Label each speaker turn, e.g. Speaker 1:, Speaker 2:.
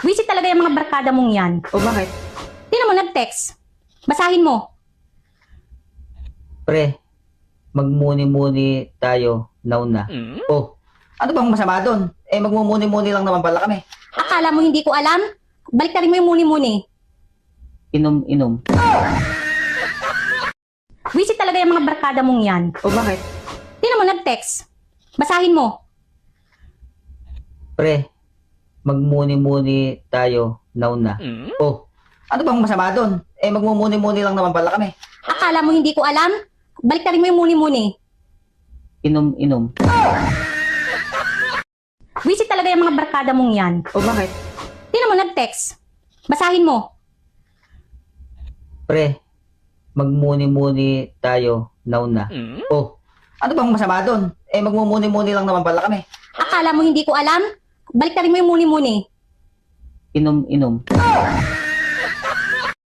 Speaker 1: Visit talaga yung mga barkada mong yan.
Speaker 2: O bakit?
Speaker 1: Tingnan mo, nag-text. Basahin mo.
Speaker 2: Pre, magmuni-muni tayo nauna. Oh, ano bang masama doon? Eh, magmumuni-muni lang naman pala kami.
Speaker 1: Akala mo hindi ko alam? Balik na rin mo yung muni-muni.
Speaker 2: Inom-inom.
Speaker 1: Visit talaga yung mga barkada mong yan.
Speaker 2: O bakit?
Speaker 1: Tingnan mo, nag-text. Basahin mo.
Speaker 2: Pre, magmuni-muni tayo nauna. Oh, ano bang masama doon? Eh, magmumuni-muni lang naman pala kami.
Speaker 1: Akala mo hindi ko alam? Balik na rin mo yung muni-muni.
Speaker 2: Inom-inom.
Speaker 1: Visit talaga yung mga barkada mong yan.
Speaker 2: O bakit?
Speaker 1: Tingnan mo, nag-text. Basahin mo.
Speaker 2: Pre, magmuni-muni tayo nauna. Oh, ano bang masama doon? Eh, magmumuni-muni lang naman pala kami.
Speaker 1: Akala mo hindi ko alam? Balik na rin mo yung muni-muni.
Speaker 2: Inom-inom.